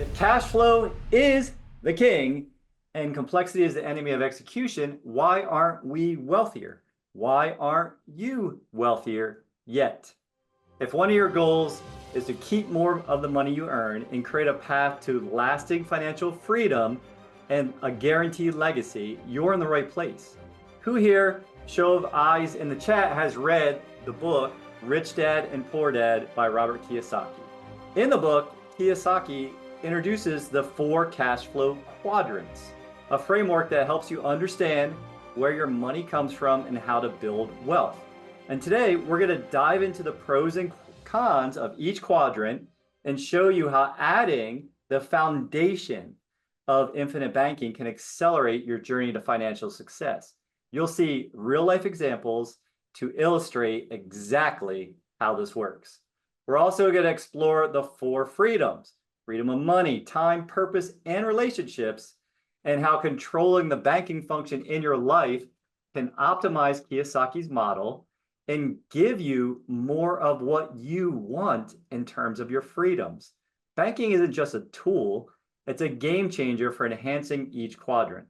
If cash flow is the king and complexity is the enemy of execution, why aren't we wealthier? Why aren't you wealthier yet? If one of your goals is to keep more of the money you earn and create a path to lasting financial freedom and a guaranteed legacy, you're in the right place. Who here, show of eyes in the chat, has read the book Rich Dad and Poor Dad by Robert Kiyosaki? In the book, Kiyosaki introduces the 4 cash flow quadrants, a framework that helps you understand where your money comes from and how to build wealth. And today we're going to dive into the pros and cons of each quadrant and show you how adding the foundation of infinite banking can accelerate your journey to financial success. You'll see real life examples to illustrate exactly how this works. We're also going to explore the 4 freedoms: freedom of money, time, purpose, and relationships, and how controlling the banking function in your life can optimize Kiyosaki's model and give you more of what you want in terms of your freedoms. Banking isn't just a tool, it's a game changer for enhancing each quadrant.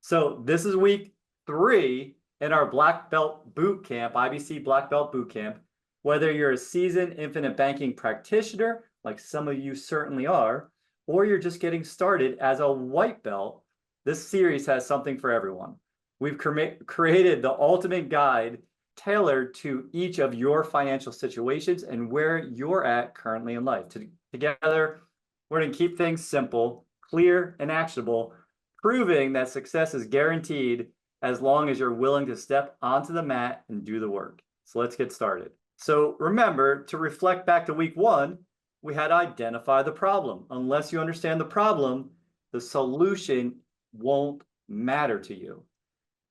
So this is week 3 in our Black Belt Bootcamp, IBC Black Belt Bootcamp. Whether you're a seasoned infinite banking practitioner, like some of you certainly are, or you're just getting started as a white belt, this series has something for everyone. We've created the ultimate guide tailored to each of your financial situations and where you're at currently in life. Together, we're going to keep things simple, clear, and actionable, proving that success is guaranteed as long as you're willing to step onto the mat and do the work. So let's get started. So remember, to reflect back to week 1, we had to identify the problem. Unless you understand the problem, the solution won't matter to you.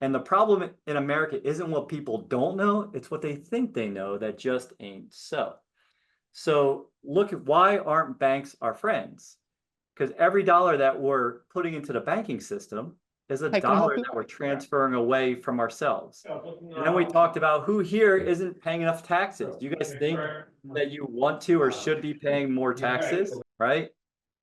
And the problem in America isn't what people don't know, it's what they think they know that just ain't so. So look at why aren't banks our friends? Because every dollar that we're putting into the banking system is a dollar that we're transferring away from ourselves. And then we talked about who here isn't paying enough taxes. Do you guys think that you want to or should be paying more taxes, right?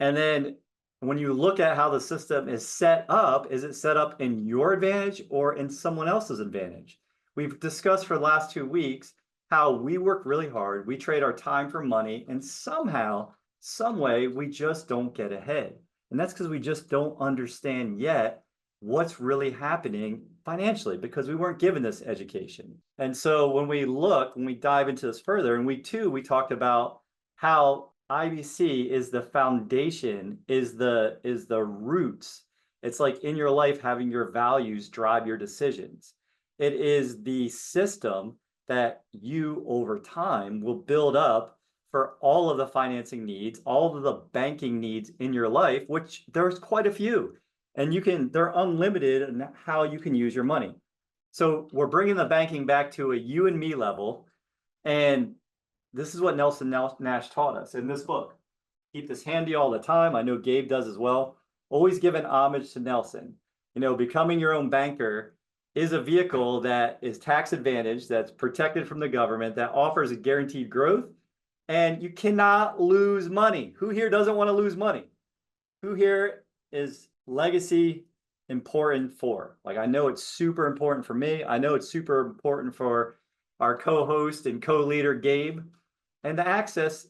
And then when you look at how the system is set up, is it set up in your advantage or in someone else's advantage? We've discussed for the last 2 weeks how we work really hard, we trade our time for money, and somehow, some way, we just don't get ahead. And that's because we just don't understand yet what's really happening financially, because we weren't given this education. And so when we dive into this further, in week 2, we talked about how IBC is the foundation, is the roots. It's like in your life, having your values drive your decisions. It is the system that you over time will build up for all of the financing needs, all of the banking needs in your life, which there's quite a few. And they're unlimited in how you can use your money. So we're bringing the banking back to a you and me level. And this is what Nelson Nash taught us in this book. Keep this handy all the time. I know Gabe does as well. Always give an homage to Nelson. You know, becoming your own banker is a vehicle that is tax advantaged, that's protected from the government, that offers a guaranteed growth, and you cannot lose money. Who here doesn't want to lose money? Who here is legacy important for? Like, I know it's super important for me. I know it's super important for our co-host and co-leader, Gabe, and the access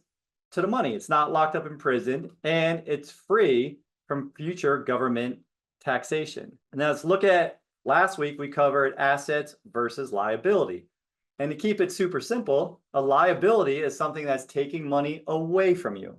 to the money. It's not locked up in prison, and it's free from future government taxation. And now let's look at, last week we covered assets versus liability. And to keep it super simple, a liability is something that's taking money away from you.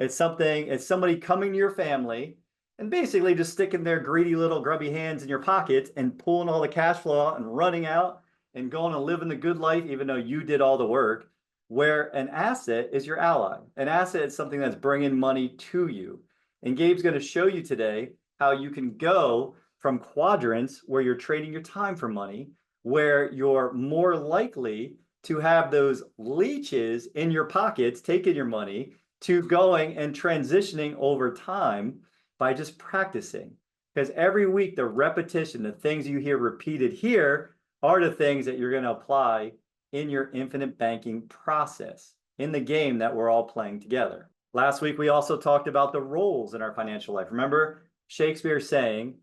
It's somebody coming to your family and basically just sticking their greedy little grubby hands in your pockets and pulling all the cash flow out and running out and going and living the good life, even though you did all the work. Where an asset is your ally. An asset is something that's bringing money to you. And Gabe's going to show you today how you can go from quadrants where you're trading your time for money, where you're more likely to have those leeches in your pockets taking your money, to going and transitioning over time by just practicing. Because every week, the repetition, the things you hear repeated here are the things that you're going to apply in your infinite banking process, in the game that we're all playing together. Last week, we also talked about the roles in our financial life. Remember Shakespeare saying,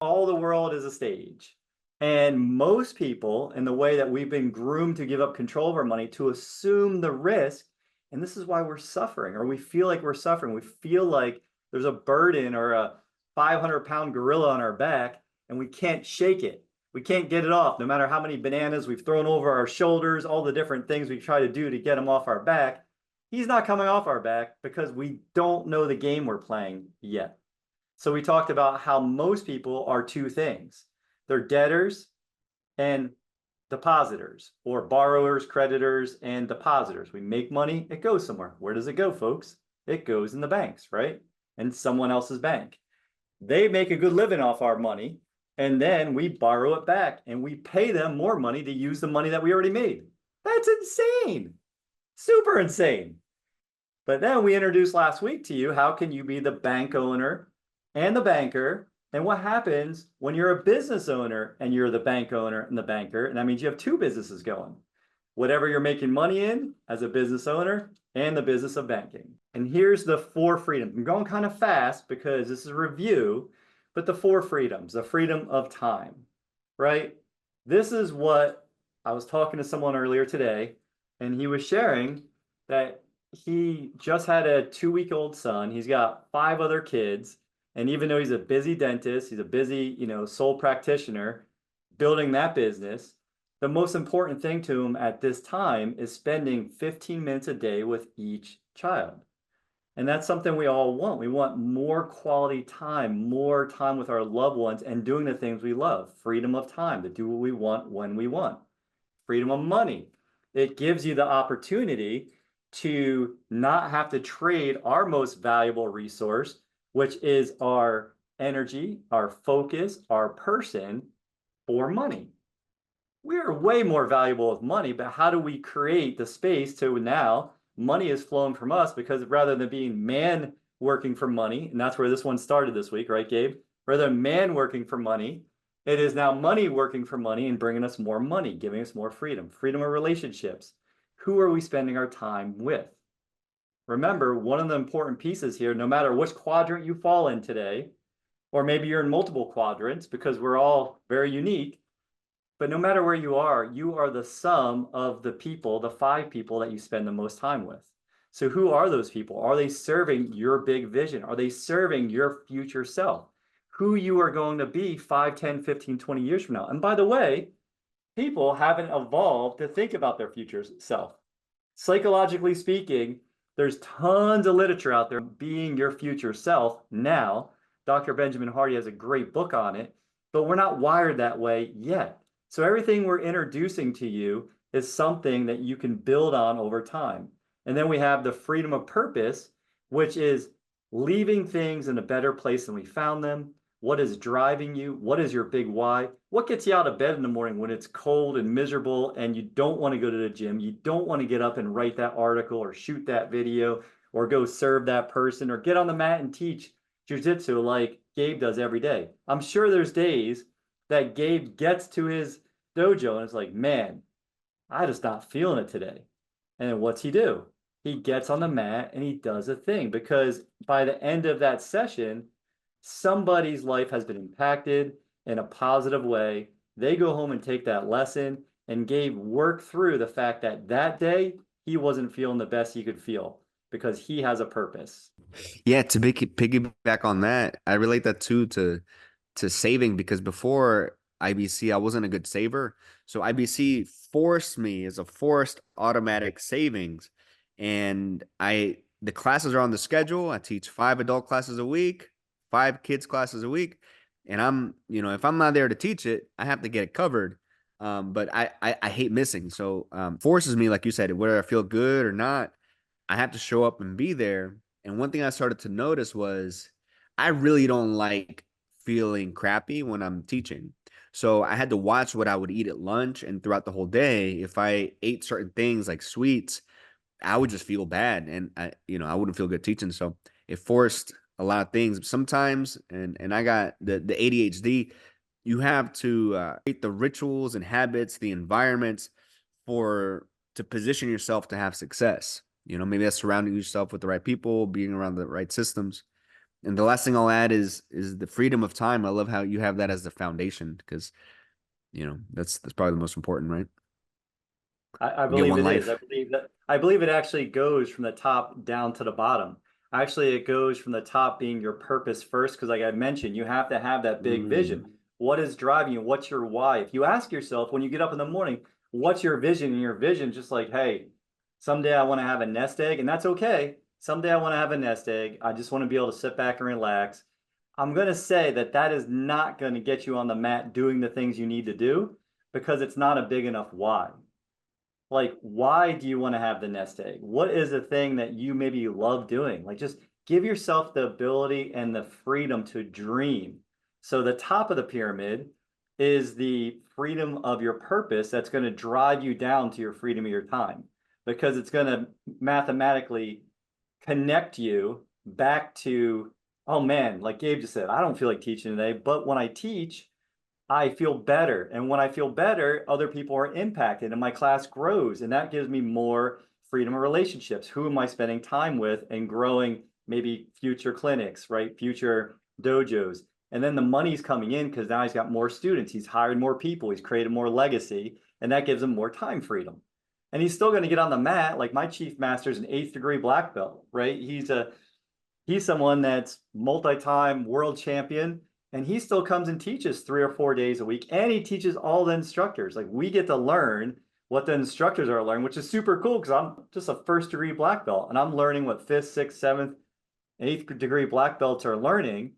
all the world is a stage. And most people, in the way that we've been groomed to give up control of our money, to assume the risk, and this is why we're suffering, or we feel like we're suffering. We feel like there's a burden or a 500-pound gorilla on our back, and we can't shake it. We can't get it off, no matter how many bananas we've thrown over our shoulders, all the different things we try to do to get him off our back. He's not coming off our back because we don't know the game we're playing yet. So we talked about how most people are two things. They're debtors and depositors, or borrowers, creditors, and depositors. We make money, it goes somewhere. Where does it go, folks? It goes in the banks, right? In someone else's bank. They make a good living off our money, and then we borrow it back and we pay them more money to use the money that we already made. That's insane. Super insane. But then we introduced last week to you, how can you be the bank owner and the banker? And what happens when you're a business owner and you're the bank owner and the banker? And that means you have two businesses going. Whatever you're making money in as a business owner and the business of banking. And here's the 4 freedoms. I'm going kind of fast because this is a review, but the 4 freedoms, the freedom of time, right? This is what I was talking to someone earlier today, and he was sharing that he just had a 2-week-old son. He's got 5 other kids. And even though he's a busy dentist, he's a busy, sole practitioner building that business, the most important thing to him at this time is spending 15 minutes a day with each child. And that's something we all want. We want more quality time, more time with our loved ones and doing the things we love. Freedom of time to do what we want when we want. Freedom of money. It gives you the opportunity to not have to trade our most valuable resource, which is our energy, our focus, our person, for money. We are way more valuable with money, but how do we create the space to now money is flowing from us, because rather than being man working for money, and that's where this one started this week, right, Gabe? Rather than man working for money, it is now money working for money and bringing us more money, giving us more freedom, freedom of relationships. Who are we spending our time with? Remember, one of the important pieces here, no matter which quadrant you fall in today, or maybe you're in multiple quadrants because we're all very unique, but no matter where you are the sum of the people, the 5 people that you spend the most time with. So who are those people? Are they serving your big vision? Are they serving your future self? Who you are going to be 5, 10, 15, 20 years from now? And by the way, people haven't evolved to think about their future self. Psychologically speaking, there's tons of literature out there being your future self now. Dr. Benjamin Hardy has a great book on it, but we're not wired that way yet. So everything we're introducing to you is something that you can build on over time. And then we have the freedom of purpose, which is leaving things in a better place than we found them. What is driving you? What is your big why? What gets you out of bed in the morning when it's cold and miserable and you don't want to go to the gym? You don't want to get up and write that article or shoot that video or go serve that person or get on the mat and teach jiu-jitsu like Gabe does every day. I'm sure there's days that Gabe gets to his dojo and it's like, man, I just not feeling it today. And then what's he do? He gets on the mat and he does a thing, because by the end of that session, somebody's life has been impacted in a positive way. They go home and take that lesson, and Gabe worked through the fact that that day he wasn't feeling the best he could feel because he has a purpose. Yeah, to piggyback on that, I relate that too to saving, because before IBC, I wasn't a good saver. So IBC forced me as a forced automatic savings. And the classes are on the schedule. I teach 5 adult classes a week, 5 kids classes a week. And if I'm not there to teach it, I have to get it covered. But I hate missing. So forces me, like you said, whether I feel good or not, I have to show up and be there. And one thing I started to notice was I really don't like feeling crappy when I'm teaching. So I had to watch what I would eat at lunch and throughout the whole day. If I ate certain things like sweets, I would just feel bad, and I wouldn't feel good teaching. So it forced a lot of things sometimes. And I got the ADHD. You have to create the rituals and habits, the environments to position yourself to have success. Maybe that's surrounding yourself with the right people, being around the right systems. And the last thing I'll add is the freedom of time. I love how you have that as the foundation because that's probably the most important, right? I You get believe one it is. life. I believe it actually goes from the top down to the bottom. Actually, it goes from the top being your purpose first, because like I mentioned, you have to have that big Mm. vision. What is driving you? What's your why? If you ask yourself when you get up in the morning, what's your vision? And your vision just like, hey, someday I want to have a nest egg, and that's okay. Someday I want to have a nest egg. I just want to be able to sit back and relax. I'm going to say that that is not going to get you on the mat doing the things you need to do because it's not a big enough why. Like, why do you want to have the nest egg? What is the thing that you maybe love doing? Like, just give yourself the ability and the freedom to dream. So the top of the pyramid is the freedom of your purpose that's going to drive you down to your freedom of your time because it's going to mathematically connect you back to, oh man, like Gabe just said, I don't feel like teaching today, but when I teach, I feel better. And when I feel better, other people are impacted and my class grows. And that gives me more freedom of relationships. Who am I spending time with and growing maybe future clinics, right? Future dojos. And then the money's coming in because now he's got more students. He's hired more people. He's created more legacy. And that gives him more time freedom. And he's still going to get on the mat. Like my chief master's an eighth degree black belt, right? He's someone that's multi-time world champion, and he still comes and teaches 3 or 4 days a week, and he teaches all the instructors. Like we get to learn what the instructors are learning, which is super cool because I'm just a first degree black belt and I'm learning what fifth, sixth, seventh, eighth degree black belts are learning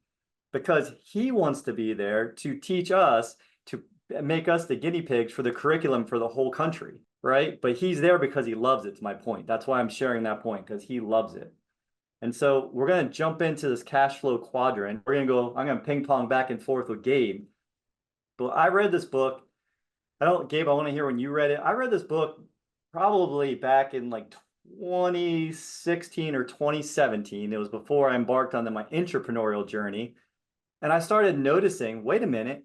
because he wants to be there to teach us, to make us the guinea pigs for the curriculum for the whole country, right? But he's there because he loves it, to my point. That's why I'm sharing that point, because he loves it. And so we're going to jump into this cash flow quadrant. I'm going to ping pong back and forth with Gabe. But I read this book. Gabe, I want to hear when you read it. I read this book probably back in like 2016 or 2017. It was before I embarked on my entrepreneurial journey. And I started noticing, wait a minute,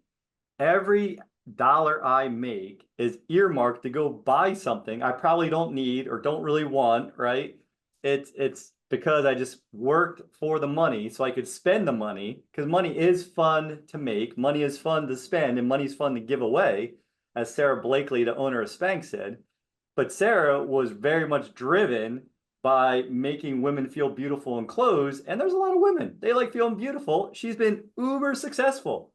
every dollar I make is earmarked to go buy something I probably don't need or don't really want, right? It's because I just worked for the money so I could spend the money because money is fun to make, money is fun to spend, and money is fun to give away, as Sarah Blakely, the owner of Spanx, said. But Sarah was very much driven by making women feel beautiful in clothes, and there's a lot of women. They like feeling beautiful. She's been uber successful.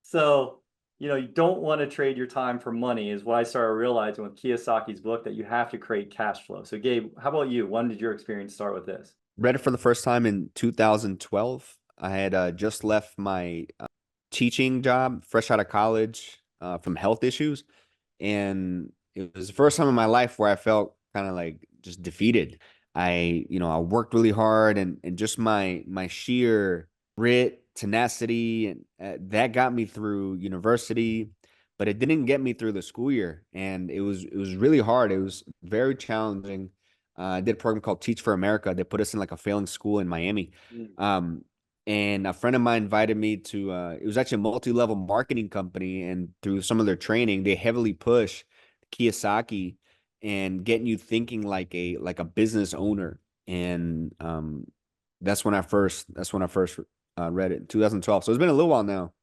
So, you don't want to trade your time for money is what I started realizing with Kiyosaki's book, that you have to create cash flow. So, Gabe, how about you? When did your experience start with this? Read it for the first time in 2012. I had just left my teaching job, fresh out of college, from health issues, and it was the first time in my life where I felt kind of like just defeated. I worked really hard, and just my sheer grit, tenacity, and that got me through university, but it didn't get me through the school year, and it was really hard. It was very challenging. I did a program called Teach for America. They put us in like a failing school in Miami. Mm. Um, and a friend of mine invited me to it was actually a multi-level marketing company, and through some of their training they heavily push Kiyosaki and getting you thinking like a business owner. And that's when I first read it in 2012. So it's been a little while now.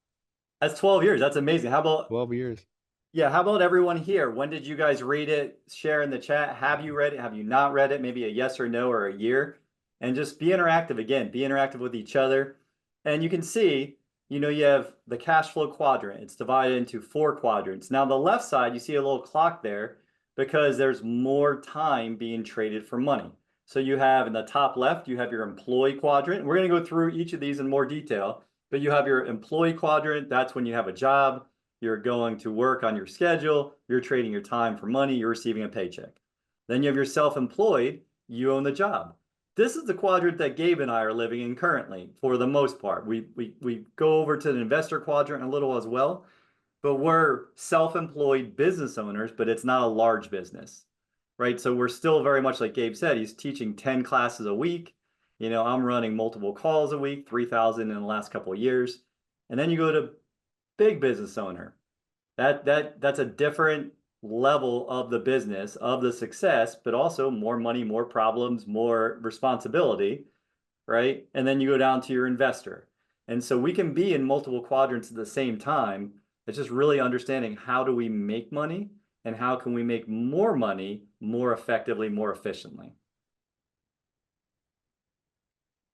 That's 12 years. That's amazing. 12 years. Yeah, how about everyone here? When did you guys read it? Share in the chat. Have you read it? Have you not read it? Maybe a yes or no or a year. And just be interactive again. Be interactive with each other. And you can see, you have the cash flow quadrant. It's divided into 4 quadrants. Now, the left side, you see a little clock there because there's more time being traded for money. So you have in the top left, you have your employee quadrant. We're going to go through each of these in more detail, but you have your employee quadrant. That's when you have a job. You're going to work on your schedule. You're trading your time for money. You're receiving a paycheck. Then you have your self-employed. You own the job. This is the quadrant that Gabe and I are living in currently for the most part. We go over to the investor quadrant a little as well, but we're self-employed business owners, but it's not a large business, right? So we're still very much like Gabe said, he's teaching 10 classes a week. I'm running multiple calls a week, 3,000 in the last couple of years. And then you go to big business owner. That's a different level of the business, of the success, but also more money, more problems, more responsibility, right? And then you go down to your investor. And so we can be in multiple quadrants at the same time. It's just really understanding how do we make money and how can we make more money more effectively, more efficiently.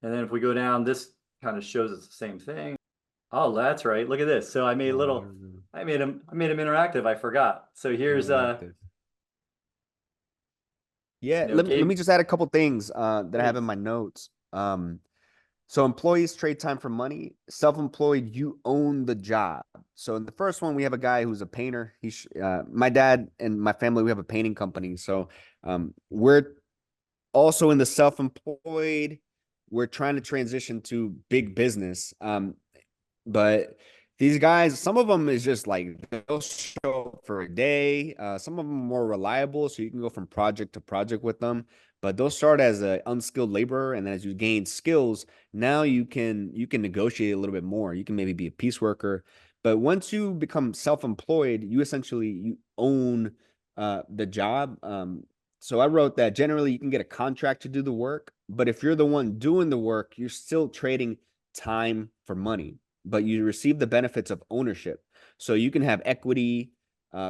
And then if we go down, this kind of shows us the same thing. Oh, that's right. Look at this. So I made a Oh, little, I made him interactive. I forgot. So here's interactive. Yeah, let me Gabe, just add a couple things that I have in please. my notes. So employees trade time for money. Self-employed, you own the job. So in the first one, we have a guy who's a painter. My dad and my family, we have a painting company. So we're also in the self-employed. We're trying to transition to big business. But these guys, some of them is just like they'll show up for a day. Some of them are more reliable, so you can go from project to project with them. But they'll start as an unskilled laborer, and then as you gain skills, now you can negotiate a little bit more. You can maybe be a piece worker. But once you become self-employed, you essentially you own the job. So I wrote that generally you can get a contract to do the work, but if you're the one doing the work, you're still trading time for money, but you receive the benefits of ownership. So you can have equity,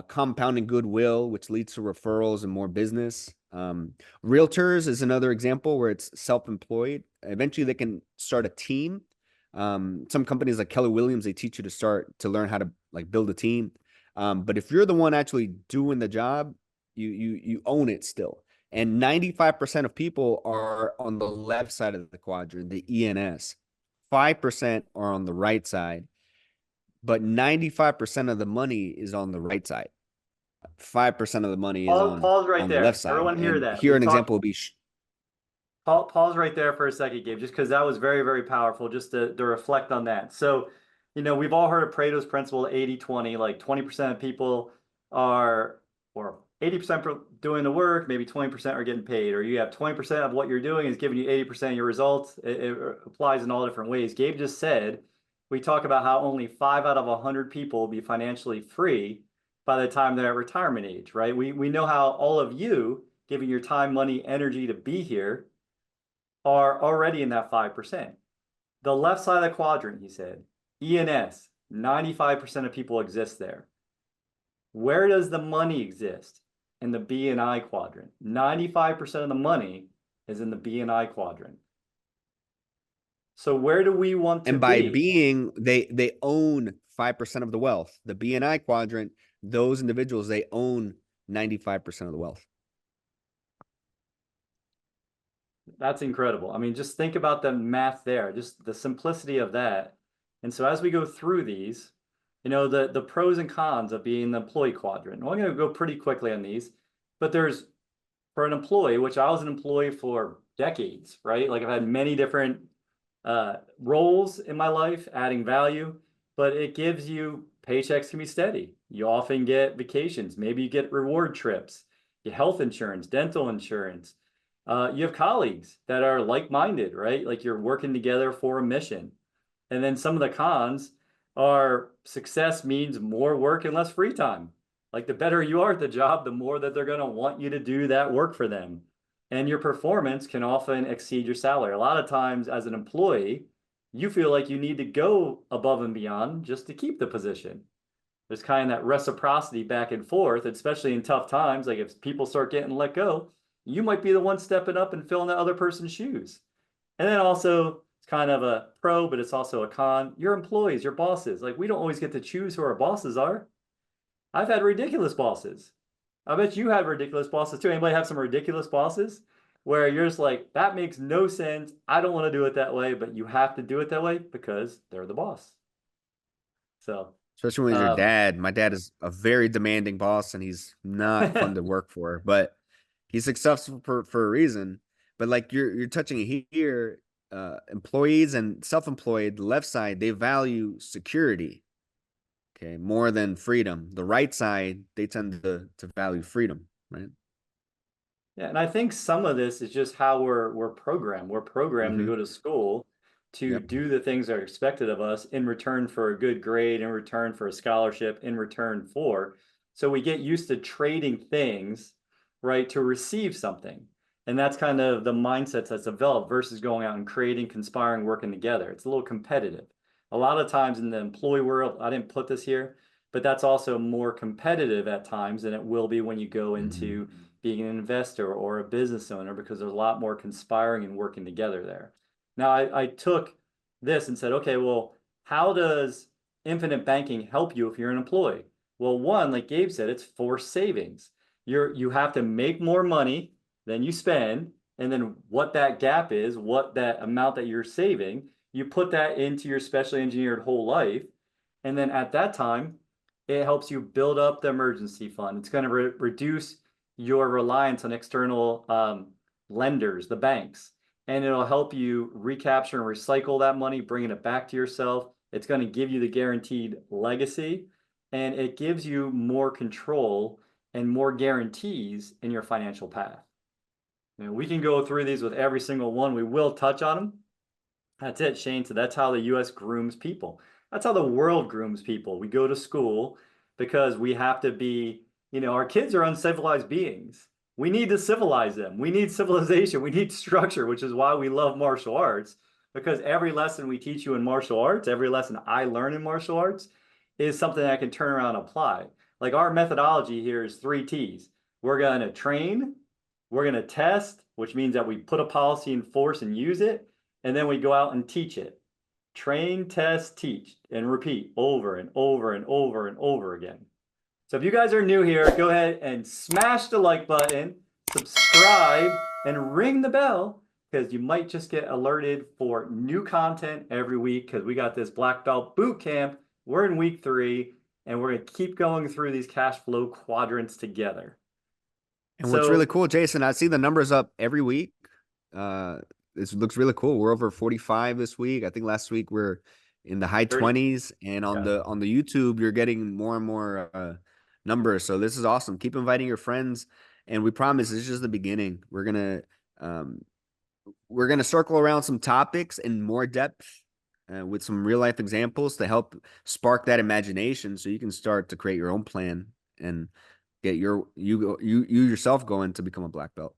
compounding goodwill, which leads to referrals and more business. Realtors is another example where it's self-employed. Eventually, they can start a team. Some companies like Keller Williams, they teach you to learn how to like build a team. But if you're the one actually doing the job, you own it still. And 95% of people are on the left side of the quadrant, the ENS. 5% are on the right side, but 95% of the money is on the right side. 5% of the money is Pause right on the left there. side. Everyone hear And that. here We've an example talked, would be pause right there for a second, Gabe, just because that was very, very powerful, just to reflect on that. So, we've all heard of Pareto's principle, 80-20, like 20% of people are, or 80% doing the work, maybe 20% are getting paid, or you have 20% of what you're doing is giving you 80% of your results. It applies in all different ways. Gabe just said, we talk about how only 5 out of 100 people will be financially free by the time they're at retirement age, right? We know how all of you giving your time, money, energy to be here are already in that 5%. The left side of the quadrant, he said, ENS, 95% of people exist there. Where does the money exist? In the B and I quadrant. 95% of the money is in the B and I quadrant. So where do we want to and by be? being they own 5% of the wealth. The BNI quadrant, those individuals, they own 95% of the wealth. That's incredible. I mean, just think about the math there, just the simplicity of that. And so as we go through these, the pros and cons of being the employee quadrant. Well, I'm going to go pretty quickly on these, but there's for an employee, which I was an employee for decades, right? Like I've had many different roles in my life, adding value, but it gives you paychecks can be steady. You often get vacations, maybe you get reward trips, you health insurance, dental insurance. You have colleagues that are like-minded, right? Like you're working together for a mission. And then some of the cons are success means more work and less free time. Like the better you are at the job, the more that they're going to want you to do that work for them. And your performance can often exceed your salary. A lot of times as an employee, you feel like you need to go above and beyond just to keep the position. There's kind of that reciprocity back and forth, especially in tough times. Like if people start getting let go, you might be the one stepping up and filling that other person's shoes. And then also, it's kind of a pro, but it's also a con. Your employees, your bosses, like we don't always get to choose who our bosses are. I've had ridiculous bosses. I bet you have ridiculous bosses too. Anybody have some ridiculous bosses where you're just like, that makes no sense. I don't want to do it that way, but you have to do it that way because they're the boss. So, Especially when it's your um, dad. My dad is a very demanding boss and he's not fun to work for, but he's successful for a reason. But like you're touching here, employees and self-employed, the left side, they value security, okay, more than freedom. The right side, they tend to value freedom, right? Yeah, and I think some of this is just how we're programmed. We're programmed to Mm-hmm. go to school to Yep. do the things that are expected of us in return for a good grade, in return for a scholarship, in return for. So we get used to trading things, right, to receive something. And that's kind of the mindset that's developed versus going out and creating, conspiring, working together. It's a little competitive. A lot of times in the employee world, I didn't put this here, but that's also more competitive at times than it will be when you go into being an investor or a business owner, because there's a lot more conspiring and working together there. Now, I took this and said, okay, well, how does infinite banking help you if you're an employee? Well, one, like Gabe said, it's forced savings. You have to make more money than you spend, and then what that gap is, what that amount that you're saving, you put that into your specially engineered whole life, and then at that time, it helps you build up the emergency fund. It's going to reduce your reliance on external lenders, the banks, and it'll help you recapture and recycle that money, bringing it back to yourself. It's going to give you the guaranteed legacy, and it gives you more control and more guarantees in your financial path. You we can go through these with every single one. We will touch on them. That's it, Shane. So that's how the US grooms people. That's how the world grooms people. We go to school because we have to be, our kids are uncivilized beings. We need to civilize them. We need civilization. We need structure, which is why we love martial arts, because every lesson we teach you in martial arts, every lesson I learn in martial arts is something I can turn around and apply. Like our methodology here is 3 T's. We're going to train, we're going to test, which means that we put a policy in force and use it, and then we go out and teach it. Train, test, teach, and repeat over and over and over and over again. So if you guys are new here, go ahead and smash the like button, subscribe, and ring the bell, because you might just get alerted for new content every week, because we got this black belt boot camp. We're in week 3, and we're going to keep going through these cash flow quadrants together. And what's really cool, Jason, I see the numbers up every week. This looks really cool. We're over 45 this week. I think last week we're in the high 20s, and on the YouTube you're getting more and more numbers. So this is awesome. Keep inviting your friends, and we promise this is just the beginning. We're gonna circle around some topics in more depth with some real life examples to help spark that imagination, so you can start to create your own plan and get you yourself going to become a black belt.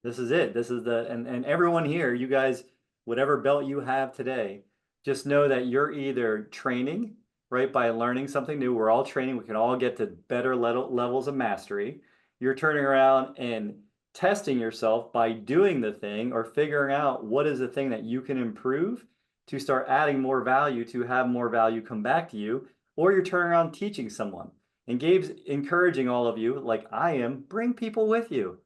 This is it. This is and everyone here, you guys, whatever belt you have today, just know that you're either training, right, by learning something new. We're all training. We can all get to better levels of mastery. You're turning around and testing yourself by doing the thing or figuring out what is the thing that you can improve to start adding more value, to have more value come back to you, or you're turning around teaching someone. And Gabe's encouraging all of you, like I am, bring people with you.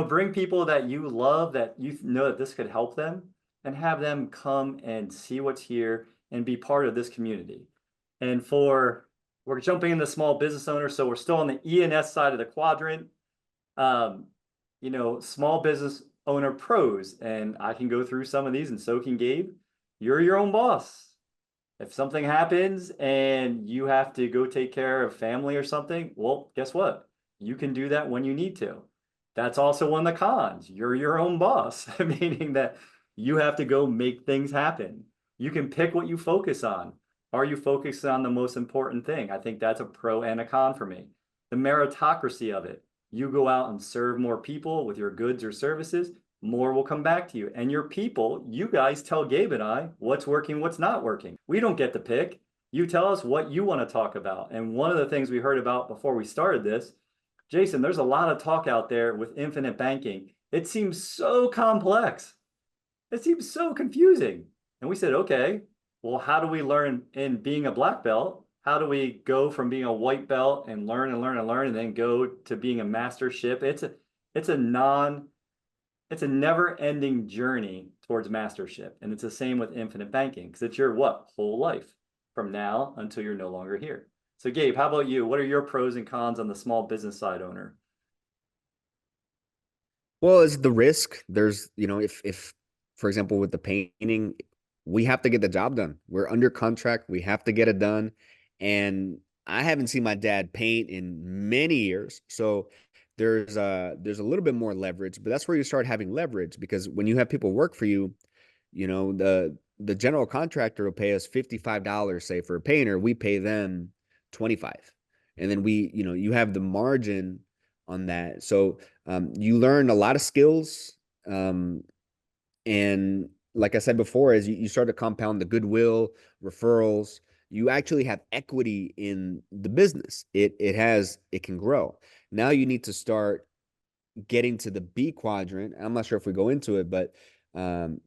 Bring people that you love, that you know that this could help them, and have them come and see what's here and be part of this community. And we're jumping into small business owners, so we're still on the E&S side of the quadrant. Small business owner pros, and I can go through some of these, and so can Gabe. You're your own boss. If something happens and you have to go take care of family or something, well, guess what? You can do that when you need to. That's also one of the cons. You're your own boss, meaning that you have to go make things happen. You can pick what you focus on. Are you focused on the most important thing? I think that's a pro and a con for me. The meritocracy of it. You go out and serve more people with your goods or services, more will come back to you. And your people, you guys tell Gabe and I what's working, what's not working. We don't get to pick. You tell us what you want to talk about. And one of the things we heard about before we started this, Jason, there's a lot of talk out there with infinite banking. It seems so complex. It seems so confusing. And we said, okay, well, how do we learn in being a black belt? How do we go from being a white belt and learn and learn and learn, and then go to being a mastership? It's a never-ending journey towards mastership. And it's the same with infinite banking, because it's your whole life from now until you're no longer here. So Gabe, how about you? What are your pros and cons on the small business side owner? Well, it's the risk. There's, if for example, with the painting, we have to get the job done. We're under contract. We have to get it done. And I haven't seen my dad paint in many years. So there's a little bit more leverage, but that's where you start having leverage, because when you have people work for you, the general contractor will pay us $55, say, for a painter. We pay them 25. and then you have the margin on that. So you learn a lot of skills, um, and like I said before, as you start to compound the goodwill, referrals, you actually have equity in the business. It can grow. Now you need to start getting to the B quadrant. I'm not sure if we go into it, but um,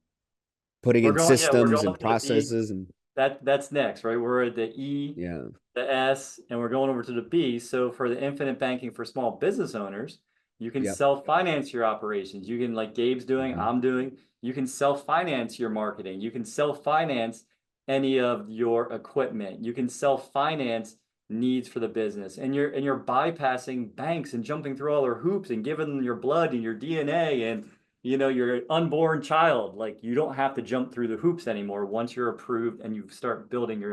putting in We're systems going and to the B. processes and That's next, right? We're at the E, yeah, the S, and we're going over to the B. So for the infinite banking for small business owners, you can yep. self-finance your operations. You can, like Gabe's doing, Mhm. I'm doing, you can self-finance your marketing. You can self-finance any of your equipment. You can self-finance needs for the business. And you're bypassing banks and jumping through all their hoops and giving them your blood and your DNA and your unborn child. Like you don't have to jump through the hoops anymore once you're approved and you start building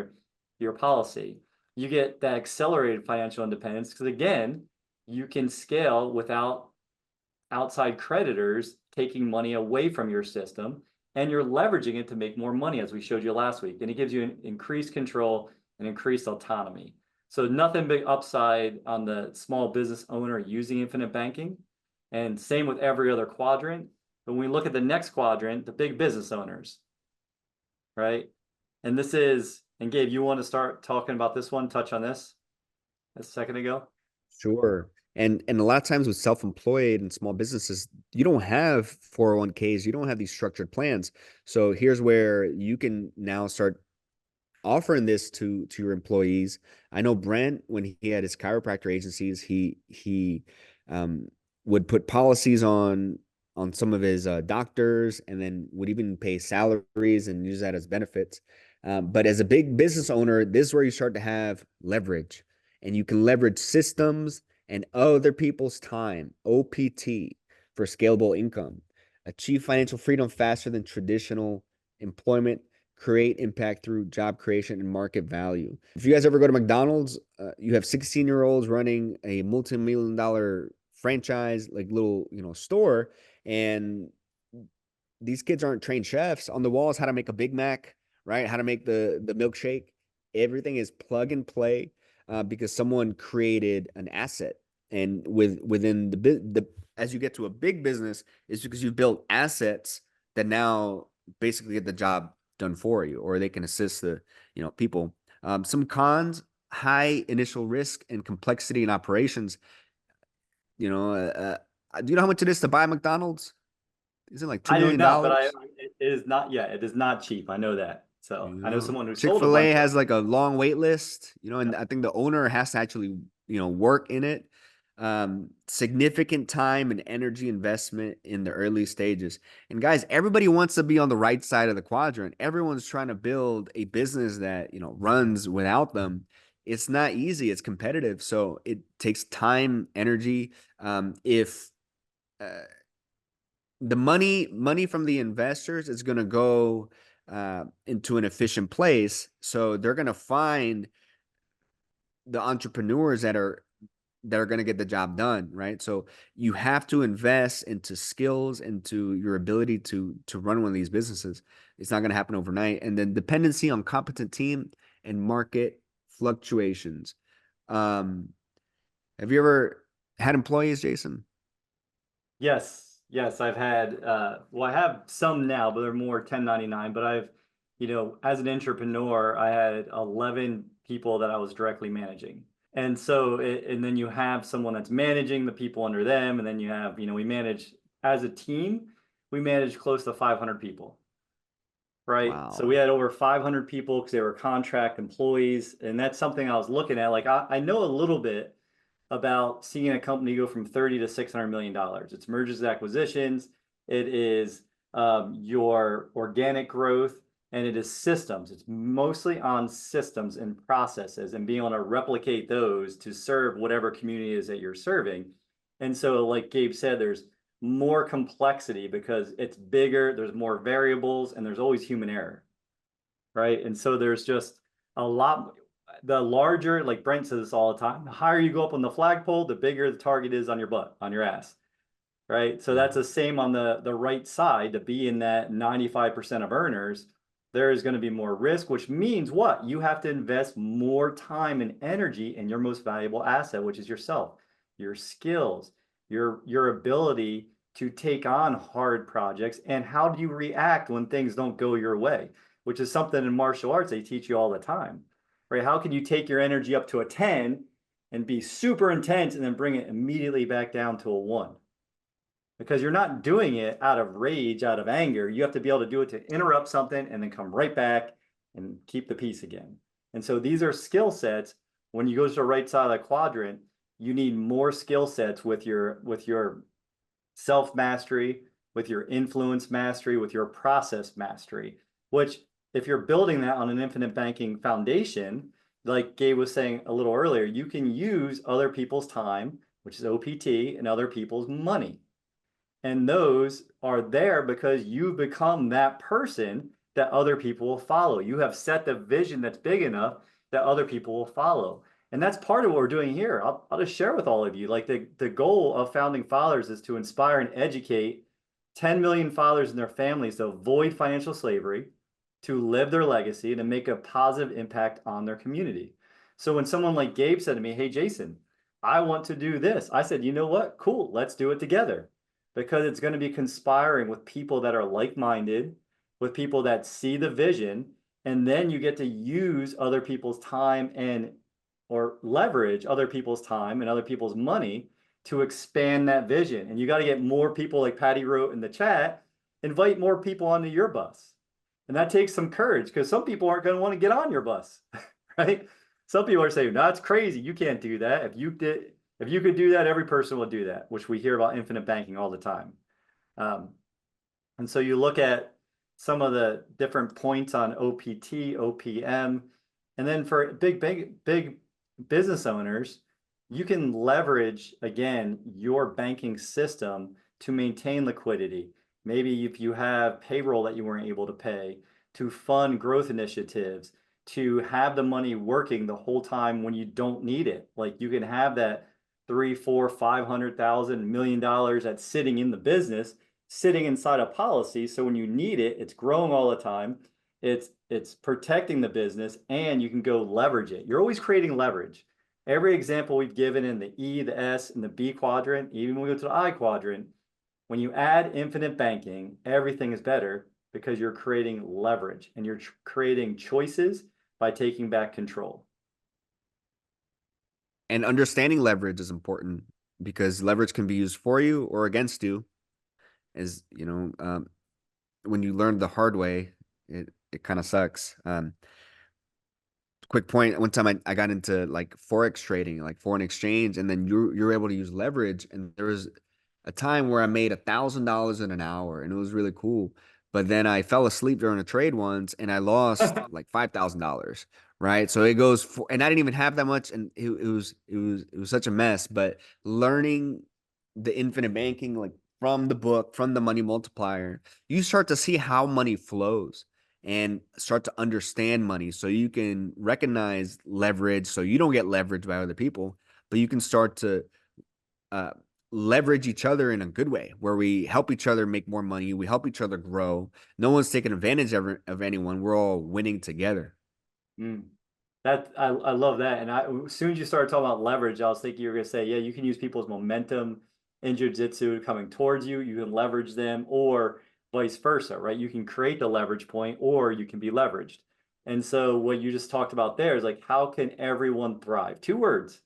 your policy. You get that accelerated financial independence because again, you can scale without outside creditors taking money away from your system, and you're leveraging it to make more money, as we showed you last week. And it gives you an increased control and increased autonomy. So nothing big upside on the small business owner using infinite banking. And same with every other quadrant. But when we look at the next quadrant, the big business owners, right? And this is, and Gabe, you want to start talking about this one, touch on this a second ago? Sure. And a lot of times with self-employed and small businesses, you don't have 401ks, you don't have these structured plans. So here's where you can now start offering this to your employees. I know Brent, when he had his chiropractor agencies, he um, would put policies on some of his doctors, and then would even pay salaries and use that as benefits. But as a big business owner, this is where you start to have leverage, and you can leverage systems and other people's time, OPT, for scalable income. Achieve financial freedom faster than traditional employment, create impact through job creation and market value. If you guys ever go to McDonald's, you have 16-year-olds running a multi-million dollar franchise, like little, store, and these kids aren't trained chefs. On the walls, how to make a Big Mac, right? How to make the milkshake. Everything is plug and play, because someone created an asset. And within the as you get to a big business, is because you built assets that now basically get the job done for you, or they can assist the people. Some cons: high initial risk and complexity in operations. You know, do you know how much it is to buy McDonald's? Is it like two I do million not, but dollars? it is not, yeah, it is not cheap. I know that. So I know someone who sold a Chick-fil-A bunch of, has like a long wait list, and yeah. I think the owner has to actually, work in it. Significant time and energy investment in the early stages. And guys, everybody wants to be on the right side of the quadrant. Everyone's trying to build a business that, runs without them. It's not easy. It's competitive. So it takes time, energy. If uh, the money from the investors is going to go into an efficient place, so they're going to find the entrepreneurs that are going to get the job done, right? So you have to invest into skills, into your ability to run one of these businesses. It's not going to happen overnight. And then dependency on competent team and market fluctuations. um have you ever had employees, Jason? Yes, yes, I've had well, I have some now, but they're more 1099. But as an entrepreneur, I had 11 people that I was directly managing. And then you have someone that's managing the people under them, and then you have, we manage as a team, we manage close to 500 people. Right. So Wow. we had over 500 people because they were contract employees. And that's something I was looking at. Like I know a little bit about seeing a company go from 30 to $600 million. It's mergers and acquisitions. It is your organic growth, and it is systems. It's mostly on systems and processes and being able to replicate those to serve whatever community is that you're serving. And so, like Gabe said, there's more complexity because it's bigger, there's more variables, and there's always human error, right? And so there's just a lot. The larger, like Brent says this all the time, the higher you go up on the flagpole, the bigger the target is on your butt, on your ass, right? So that's Mhm. the same on the right side. To be in that 95% of earners, there is going to be more risk, which means what? You have to invest more time and energy in your most valuable asset, which is yourself, your skills, your ability to take on hard projects, and how do you react when things don't go your way, which is something in martial arts they teach you all the time, right? How can you take your energy up to a 10 and be super intense and then bring it immediately back down to a 1? Because you're not doing it out of rage, out of anger. You have to be able to do it to interrupt something and then come right back and keep the peace again. And so these are skill sets. When you go to the right side of the quadrant, you need more skill sets with your self mastery, with your influence mastery, with your process mastery, which if you're building that on an infinite banking foundation, like Gabe was saying a little earlier, you can use other people's time, which is OPT, and other people's money. And those are there because you've become that person that other people will follow. You have set the vision that's big enough that other people will follow. And that's part of what we're doing here. I'll just share with all of you, like the goal of Founding Fathers is to inspire and educate 10 million fathers and their families to avoid financial slavery, to live their legacy, and to make a positive impact on their community. So when someone like Gabe said to me, hey, Jason, I want to do this, I said, you know what? Cool, let's do it together, because it's going to be conspiring with people that are like-minded, with people that see the vision, and then you get to use other people's time and or leverage other people's time and other people's money to expand that vision. And you got to get more people, like Patty wrote in the chat, invite more people onto your bus. And that takes some courage, because some people aren't going to want to get on your bus, right? Some people are saying, no, it's crazy. You can't do that. If you could do that, every person will do that, which we hear about infinite banking all the time. And so you look at some of the different points on OPT, OPM, and then for big business owners, you can leverage, again, your banking system to maintain liquidity. Maybe if you have payroll that you weren't able to pay, to fund growth initiatives, to have the money working the whole time when you don't need it. Like you can have that 3, 4, 500,000, $1 million that's sitting in the business, sitting inside a policy. So when you need it, it's growing all the time. It's protecting the business, and you can go leverage it. You're always creating leverage. Every example we've given in the E, the S, and the B quadrant, even when we go to the I quadrant, when you add infinite banking, everything is better because you're creating leverage and you're creating choices by taking back control. And understanding leverage is important because leverage can be used for you or against you. As you know, when you learn the hard way, it kind of sucks. Quick point: one time I got into like forex trading, like foreign exchange, and then you're able to use leverage. And there was a time where I made $1,000 in an hour, and it was really cool. But then I fell asleep during a trade once, and I lost like $5,000. Right, so it goes for, and I didn't even have that much, and it was such a mess. But learning the infinite banking, like from the book, from the money multiplier, you start to see how money flows and start to understand money, so you can recognize leverage, so you don't get leveraged by other people, but you can start to uh, leverage each other in a good way, where we help each other make more money, we help each other grow. No one's taking advantage of anyone. We're all winning together. Mm. That I love that. And as soon as you started talking about leverage, I was thinking you were gonna say, yeah, you can use people's momentum in jiu-jitsu coming towards you. You can leverage them, or vice versa, right? You can create the leverage point, or you can be leveraged. And so what you just talked about there is like, how can everyone thrive? 2 words,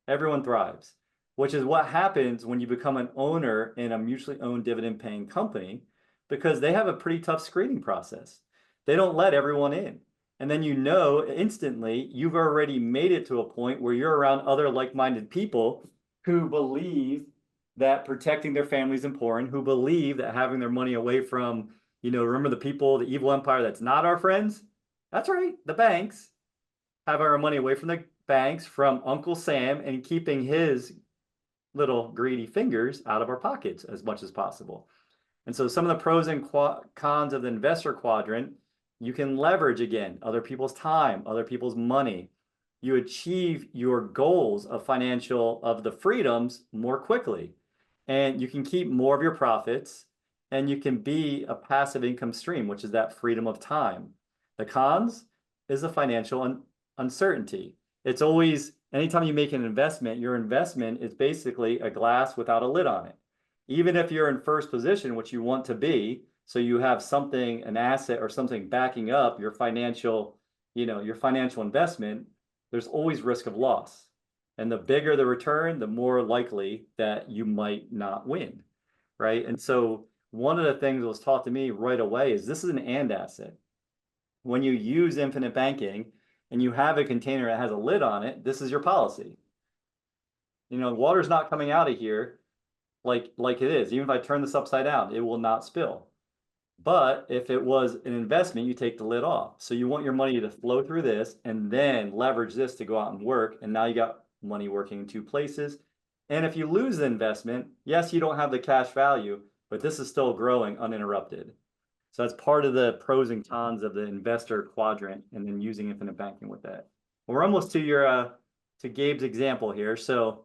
everyone thrives, which is what happens when you become an owner in a mutually owned dividend paying company, because they have a pretty tough screening process. They don't let everyone in. And then you know instantly you've already made it to a point where you're around other like-minded people who believe that protecting their family is important, who believe that having their money away from, remember the people, the evil empire that's not our friends? That's right, the banks. Have our money away from the banks, from Uncle Sam, and keeping his little greedy fingers out of our pockets as much as possible. And so some of the pros and cons of the investor quadrant: you can leverage, again, other people's time, other people's money. You achieve your goals of the freedoms more quickly. And you can keep more of your profits, and you can be a passive income stream, which is that freedom of time. The cons is the financial uncertainty. It's always, anytime you make an investment, your investment is basically a glass without a lid on it. Even if you're in first position, which you want to be, so you have something, an asset or something backing up your financial, your financial investment, there's always risk of loss. And the bigger the return, the more likely that you might not win, right? And so one of the things that was taught to me right away is this is an and asset. When you use infinite banking and you have a container that has a lid on it, this is your policy. Water's not coming out of here like it is. Even if I turn this upside down, it will not spill. But if it was an investment, you take the lid off. So you want your money to flow through this and then leverage this to go out and work. And now you got money working in two places. And if you lose the investment, yes, you don't have the cash value, but this is still growing uninterrupted. So that's part of the pros and cons of the investor quadrant and then using infinite banking with that. We're almost to your to Gabe's example here. So,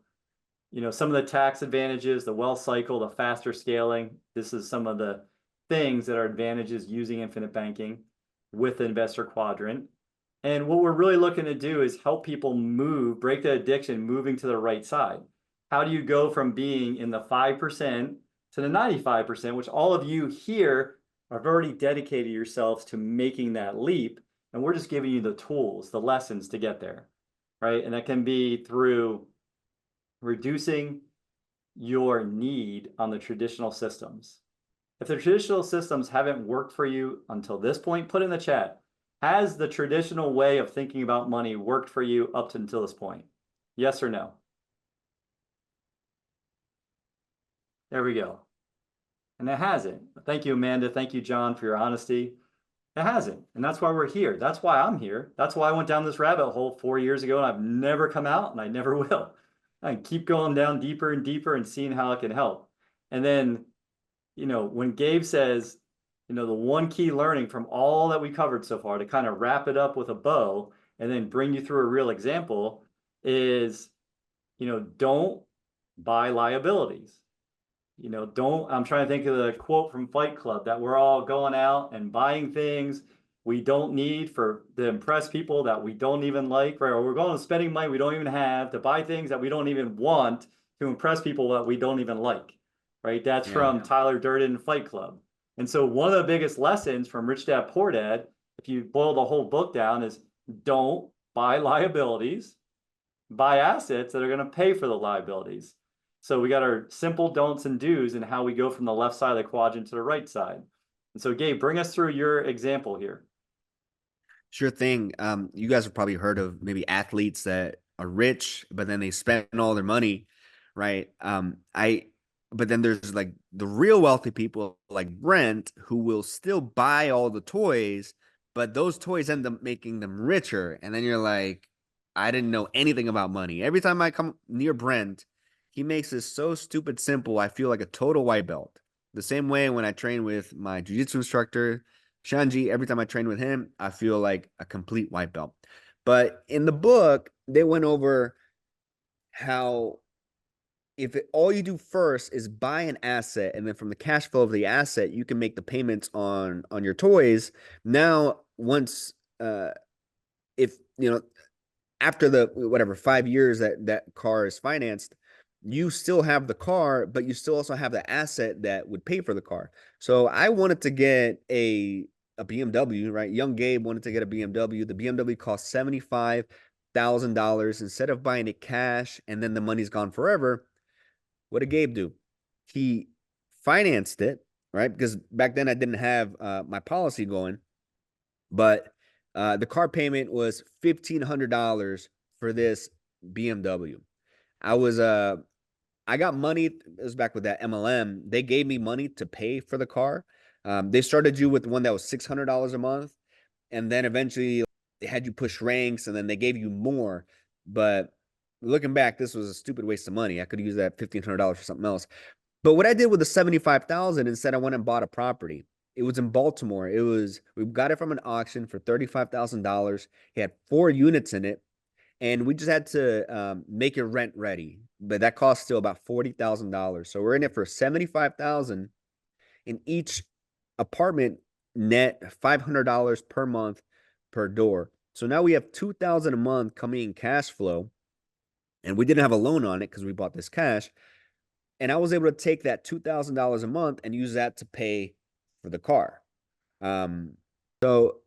some of the tax advantages, the wealth cycle, the faster scaling. This is some of the things that are advantages using infinite banking with the investor quadrant. And what we're really looking to do is help people break the addiction, moving to the right side. How do you go from being in the 5% to the 95%, which all of you here have already dedicated yourselves to making that leap. And we're just giving you the tools, the lessons to get there, right? And that can be through reducing your need on the traditional systems. If the traditional systems haven't worked for you until this point, put in the chat. Has the traditional way of thinking about money worked for you up to until this point? Yes or no? There we go. And it hasn't. Thank you, Amanda. Thank you, John, for your honesty. It hasn't. And that's why we're here. That's why I'm here. That's why I went down this rabbit hole 4 years ago and I've never come out and I never will. I keep going down deeper and deeper and seeing how it can help. And then, when Gabe says, the one key learning from all that we covered so far to kind of wrap it up with a bow and then bring you through a real example is, don't buy liabilities. I'm trying to think of the quote from Fight Club that we're all going out and buying things we don't need to impress people that we don't even like, right? Or we're going and spending money we don't even have to buy things that we don't even want to impress people that we don't even like, right? That's from Tyler Durden Fight Club. And so one of the biggest lessons from Rich Dad Poor Dad, if you boil the whole book down, is don't buy liabilities, buy assets that are going to pay for the liabilities. So we got our simple don'ts and do's and how we go from the left side of the quadrant to the right side. And so Gabe, bring us through your example here. Sure thing. You guys have probably heard of maybe athletes that are rich, but then they spend all their money, right? But then there's like the real wealthy people like Brent who will still buy all the toys, but those toys end up making them richer. And then you're like, I didn't know anything about money. Every time I come near Brent, he makes this so stupid simple. I feel like a total white belt. The same way when I train with my jiu-jitsu instructor, Shanji, every time I train with him, I feel like a complete white belt. But in the book, they went over how all you do first is buy an asset, and then from the cash flow of the asset, you can make the payments on your toys. Now, once if after the whatever 5 years that car is financed, you still have the car, but you still also have the asset that would pay for the car. So I wanted to get a BMW, right? Young Gabe wanted to get a BMW. The BMW cost $75,000. Instead of buying it cash and then the money's gone forever, what did Gabe do? He financed it, right? Because back then I didn't have my policy going, but the car payment was $1,500 for this BMW. I got money. It was back with that MLM. They gave me money to pay for the car. They started you with one that was $600 a month, and then eventually they had you push ranks, and then they gave you more. But looking back, this was a stupid waste of money. I could use that $1,500 for something else. But what I did with the $75,000, instead, I went and bought a property. It was in Baltimore. We got it from an auction for $35,000. It had 4 units in it, and we just had to make it rent ready. But that cost still about $40,000. So we're in it for $75,000, in each apartment net $500 per month per door. So now we have 2,000 a month coming in cash flow, and we didn't have a loan on it because we bought this cash. And I was able to take that $2,000 a month and use that to pay for the car. So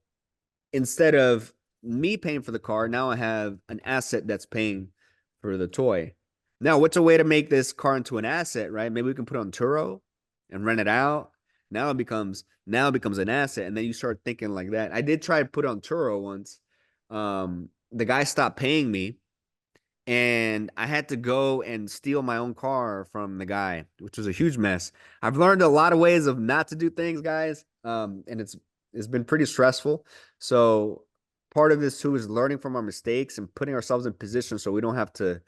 instead of me paying for the car, now I have an asset that's paying for the toy. Now, what's a way to make this car into an asset, right? Maybe we can put it on Turo and rent it out. Now it becomes an asset, and then you start thinking like that. I did try to put it on Turo once. The guy stopped paying me, and I had to go and steal my own car from the guy, which was a huge mess. I've learned a lot of ways of not to do things, guys, and it's been pretty stressful. So part of this too is learning from our mistakes and putting ourselves in position so we don't have to,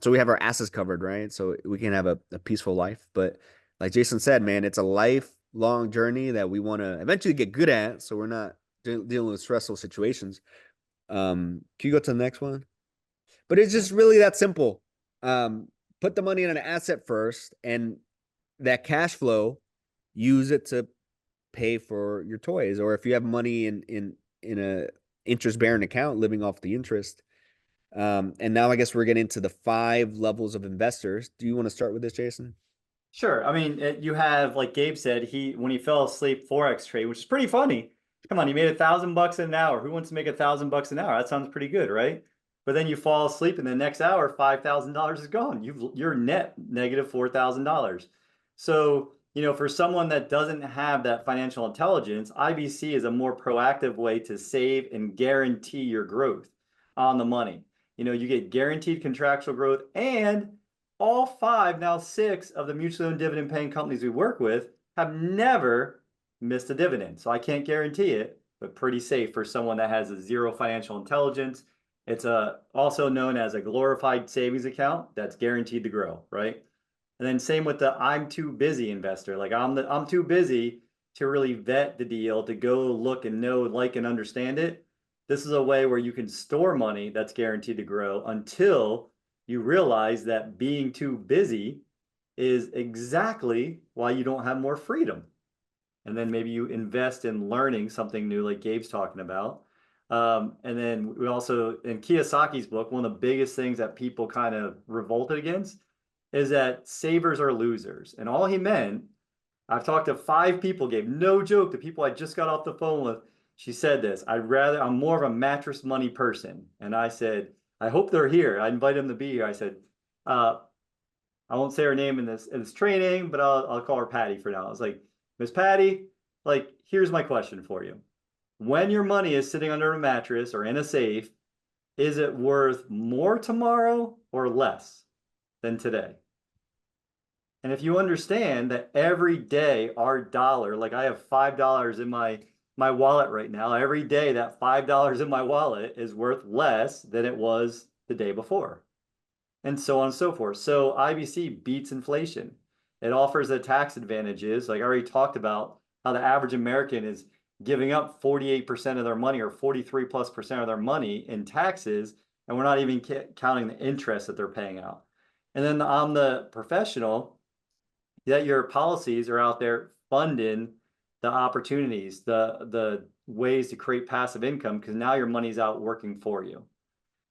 so we have our asses covered, right? So we can have a peaceful life. But like Jason said, man, it's a lifelong journey that we want to eventually get good at, so we're not dealing with stressful situations. Can you go to the next one? But it's just really that simple. Um, put the money in an asset first, and that cash flow, use it to pay for your toys. Or if you have money in a interest bearing account, living off the interest. And now I guess we're getting into the 5 levels of investors. Do you want to start with this, Jason? Sure. I mean, you have, like Gabe said, when he fell asleep, Forex trade, which is pretty funny. Come on, he made $1,000 an hour. Who wants to make $1,000 an hour? That sounds pretty good, right? But then you fall asleep, and the next hour, $5,000 is gone. You're net negative $4,000. So, for someone that doesn't have that financial intelligence, IBC is a more proactive way to save and guarantee your growth on the money. You get guaranteed contractual growth, and all 5, now 6 of the mutually owned dividend paying companies we work with have never missed a dividend. So I can't guarantee it, but pretty safe for someone that has a zero financial intelligence. It's also known as a glorified savings account that's guaranteed to grow, right? And then same with the I'm too busy investor. Like I'm too busy to really vet the deal, to go look and know, like, and understand it. This is a way where you can store money that's guaranteed to grow until you realize that being too busy is exactly why you don't have more freedom. And then maybe you invest in learning something new, like Gabe's talking about. And then we also, in Kiyosaki's book, one of the biggest things that people kind of revolted against is that savers are losers. And all he meant, I've talked to 5 people, Gabe, no joke, the people I just got off the phone with. She said this: I'm more of a mattress money person. And I said, I hope they're here. I invited them to be here. I said, uh, I won't say her name in this training, but I'll call her Patty for now. I was like, Miss Patty, like, here's my question for you. When your money is sitting under a mattress or in a safe, is it worth more tomorrow or less than today? And if you understand that every day our dollar, like I have $5 in my wallet right now, every day that $5 in my wallet is worth less than it was the day before, and so on and so forth. So IBC beats inflation. It offers the tax advantages. Like I already talked about how the average American is giving up 48% of their money, or 43+% of their money in taxes, and we're not even counting the interest that they're paying out. And then on the professional, that your policies are out there funding the opportunities, the ways to create passive income, because now your money's out working for you.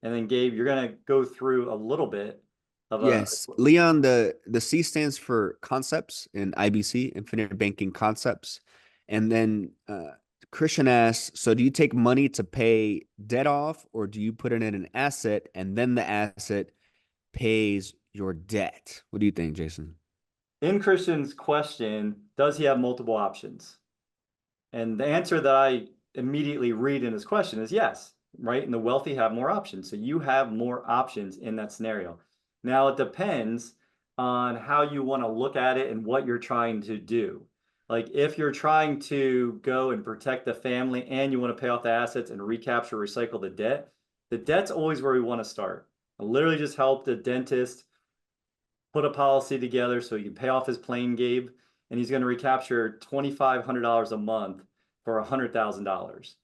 And then Gabe, you're gonna go through a little bit of a Yes, Leon, the C stands for concepts in IBC, infinite banking concepts. And then Christian asks, so do you take money to pay debt off, or do you put it in an asset and then the asset pays your debt? What do you think, Jason? in Christian's question, does he have multiple options? And the answer that I immediately read in his question is yes, right? And the wealthy have more options. So you have more options in that scenario. Now it depends on how you want to look at it and what you're trying to do. Like if you're trying to go and protect the family and you want to pay off the assets and recapture, recycle the debt's always where we want to start. I literally just helped a dentist put a policy together so he can pay off his plane, Gabe, and he's going to recapture $2,500 a month for $100,000,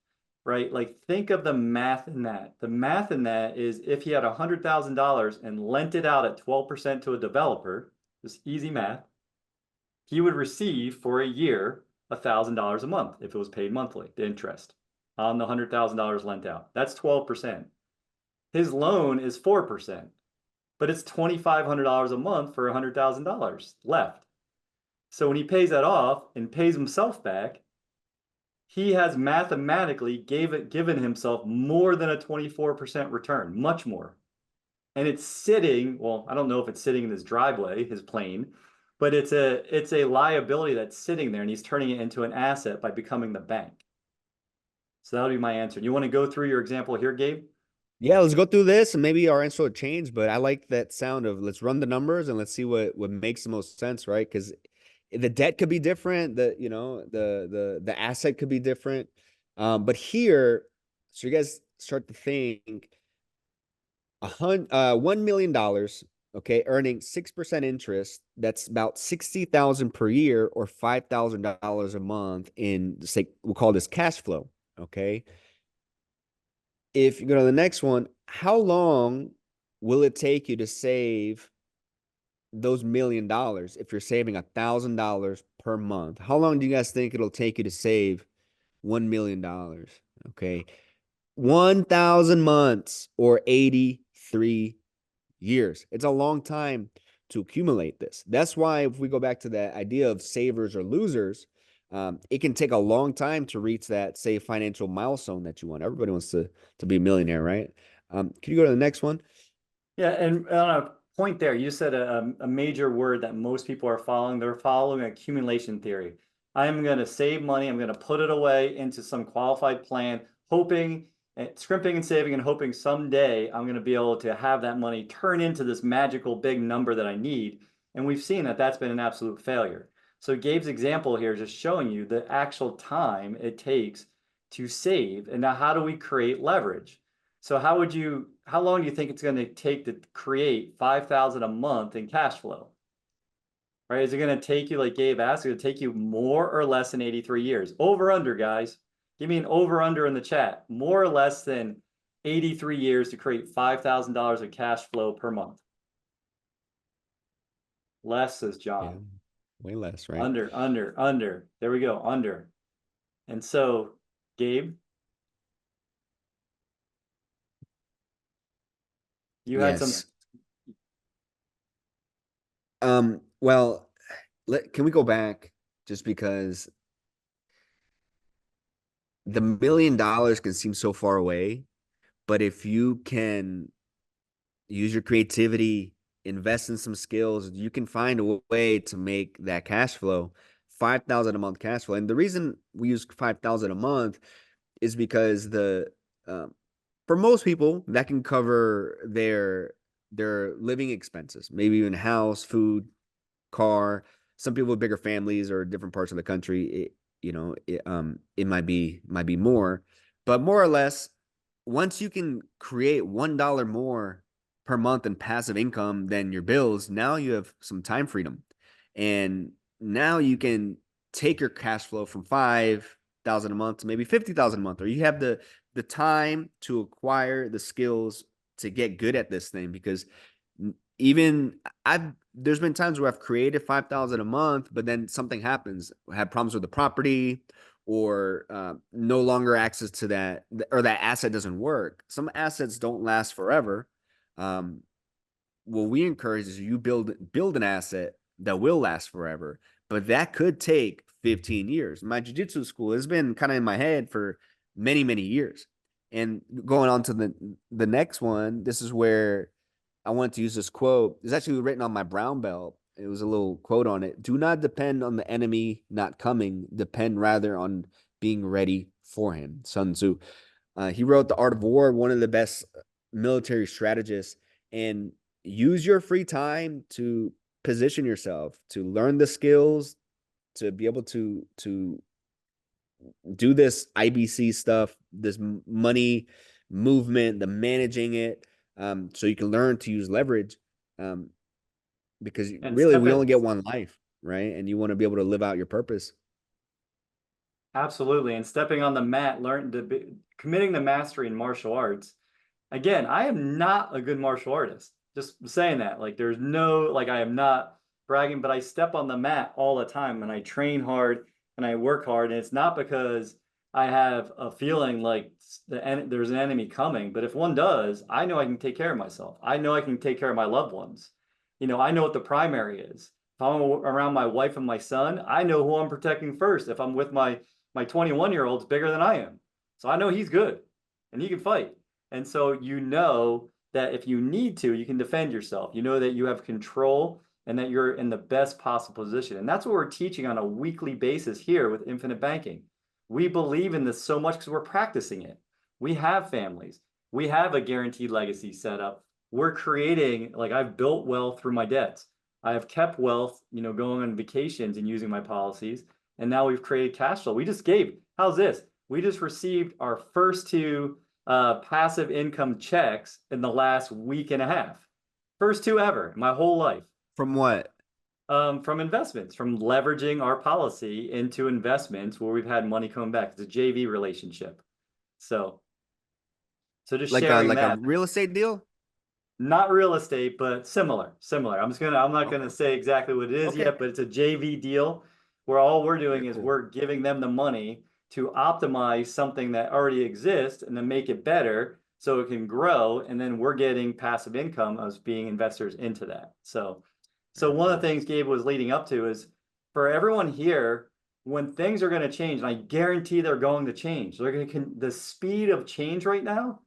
right? Like think of the math in that. The math in that is if he had $100,000 and lent it out at 12% to a developer, just easy math, he would receive for a year $1,000 a month if it was paid monthly, the interest. on the $100,000 lent out. That's 12%. His loan is 4%, but it's $2,500 a month for $100,000 left. So when he pays that off and pays himself back, he has mathematically given himself more than a 24% return, much more. And it's sitting, well, I don't know if it's sitting in his driveway, his plane, but it's a liability that's sitting there and he's turning it into an asset by becoming the bank. So that'll be my answer. You want to go through your example here, Gabe? Yeah, let's go through this and maybe our answer will change. But I like that sound of let's run the numbers and let's see what makes the most sense, right? Because the debt could be different, the asset could be different. But here, so you guys start to think $1 million, okay, earning 6% interest. That's about 60,000 per year or $5,000 a month in, say, we'll call this cash flow. Okay. If you go to the next one, how long will it take you to save those $1 million if you're saving $1,000 per month? How long do you guys think it'll take you to save $1 million? Okay. 1,000 months or 83 years. It's a long time to accumulate this. That's why if we go back to that idea of savers or losers, it can take a long time to reach that, say, financial milestone that you want. Everybody wants to be a millionaire, right? Can you go to the next one? Yeah, and on a point there, you said a major word that most people are following. They're following accumulation theory. I'm going to save money. I'm going to put it away into some qualified plan, hoping, scrimping and saving and hoping someday I'm going to be able to have that money turn into this magical big number that I need. And we've seen that that's been an absolute failure. So Gabe's example here is just showing you the actual time it takes to save. And now how do we create leverage? So how long do you think it's going to take to create 5,000 a month in cash flow? Right? Is it going to take you, like Gabe asked, is it take you more or less than 83 years? Over under, guys. Give me an over under in the chat. More or less than 83 years to create $5,000 of cash flow per month. Less, says Yeah, John. way less, right? Under. There we go, under. And so, Gabe, you had some. Yes. Well, can we go back just because the $1 million can seem so far away, but if you can use your creativity, invest in some skills, you can find a way to make that cash flow, 5,000 a month cash flow. And the reason we use 5,000 a month is because um, for most people that can cover their living expenses, maybe even house, food, car. Some people with bigger families or different parts of the country, it might be more, but more or less, once you can create $1 more per month in passive income than your bills, now you have some time freedom, and now you can take your cash flow from 5,000 a month to maybe 50,000 a month, or you have the time to acquire the skills to get good at this thing because even I've there's been times where I've created 5,000 a month, but then something happens. I had problems with the property, or no longer access to that, or that asset doesn't work. Some assets don't last forever. Um, what we encourage is you build an asset that will last forever, but that could take 15 years. My jiu-jitsu school has been kind of in my head for many years. And going on to the next one, this is where I wanted to use this quote. It's actually written on my brown belt. It was a little quote on it. Do not depend on the enemy not coming. Depend rather on being ready for him. Sun Tzu. He wrote The Art of War, one of the best military strategists. And use your free time to position yourself, to learn the skills, to be able to do this IBC stuff, this money movement, the managing it, so you can learn to use leverage, because And really step we it. only get one life, right? And you want to be able to live out your purpose. Absolutely. And stepping on the mat, committing the mastery in martial arts. Again, I am not a good martial artist. Just saying that. Like, there's no, like, I am not bragging, but I step on the mat all the time and I train hard and I work hard. And it's not because I have a feeling like there's an enemy coming. But if one does, I know I can take care of myself. I know I can take care of my loved ones. I know what the primary is. If I'm around my wife and my son, I know who I'm protecting first. If I'm with my 21-year-old's bigger than I am. So I know he's good and he can fight. And so you know that if you need to, you can defend yourself. You know that you have control and that you're in the best possible position. And that's what we're teaching on a weekly basis here with Infinite Banking. We believe in this so much because we're practicing it. We have families. We have a guaranteed legacy set up. We're creating, like I've built wealth through my debts. I have kept wealth, going on vacations and using my policies. And now we've created cash flow. How's this? We just received our first two passive income checks in the last week and a half. First two ever in my whole life. From what? From investments, from leveraging our policy into investments where we've had money coming back. It's a JV relationship. So, so just Like a sharing that. real estate deal? Not real estate, but similar. I'm not gonna Okay. say exactly what it is Okay. yet, but it's a JV deal where all we're Very doing is cool. we're giving them the money to optimize something that already exists and then make it better so it can grow. And then we're getting passive income as being investors into that. So Very one of the cool. things Gabe was leading up to is for everyone here, when things are going to change, and I guarantee they're going to change, the speed of change right now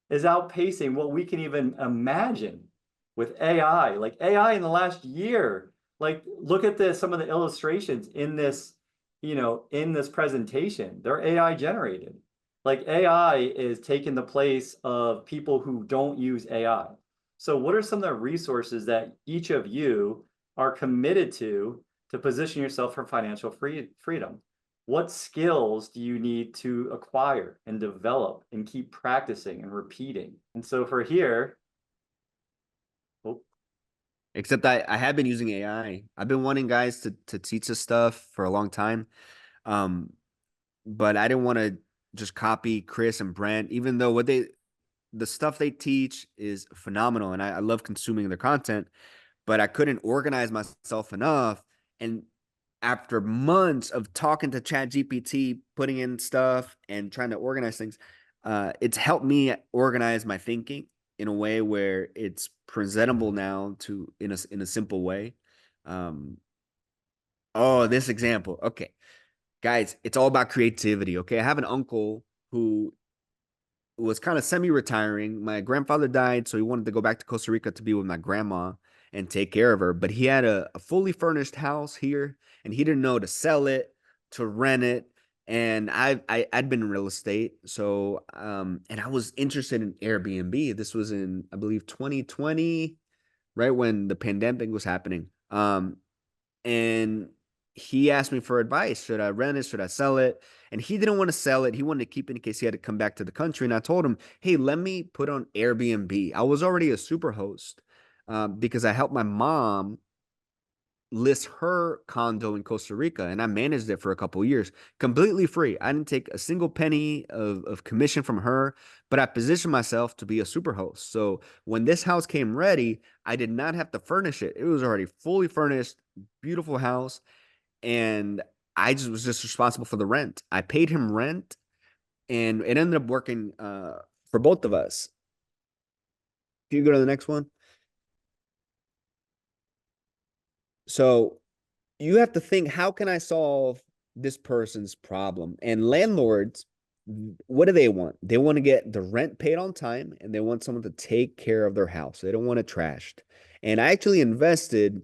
is outpacing what we can even imagine with AI. Like AI in the last year, like look at some of the illustrations in this, in this presentation. They're AI generated. Like AI is taking the place of people who don't use AI. So what are some of the resources that each of you are committed to position yourself for financial freedom? What skills do you need to acquire and develop and keep practicing and repeating? And so for here, oh, Except I have been using AI. I've been wanting guys to teach us stuff for a long time. Um, but I didn't want to just copy Chris and Brent, even though the stuff they teach is phenomenal and I love consuming their content, but I couldn't organize myself enough. And after months of talking to Chat GPT, putting in stuff and trying to organize things, it's helped me organize my thinking in a way where it's presentable now to in a simple way. Um, oh, this example. Okay, guys, it's all about creativity. Okay, I have an uncle who was kind of semi-retiring. My grandfather died, so he wanted to go back to Costa Rica to be with my grandma and take care of her. But he had a fully furnished house here, and he didn't know to sell it, to rent it. And I'd been in real estate, so and I was interested in Airbnb. This was in, I believe, 2020, right when the pandemic was happening. And he asked me for advice. Should I rent it? Should I sell it? And he didn't want to sell it. He wanted to keep it in case he had to come back to the country. And I told him, hey, let me put on Airbnb. I was already a super host because I helped my mom list her condo in Costa Rica, and I managed it for a couple of years completely free. I didn't take a single penny of commission from her, but I positioned myself to be a super host. So when this house came ready, I did not have to furnish it. It was already fully furnished, beautiful house, and I just was just responsible for the rent. I paid him rent, and it ended up working for both of us. Can you go to the next one? So you have to think, how can I solve this person's problem? And landlords, what do they want? They want to get the rent paid on time and they want someone to take care of their house. They don't want it trashed. And I actually invested,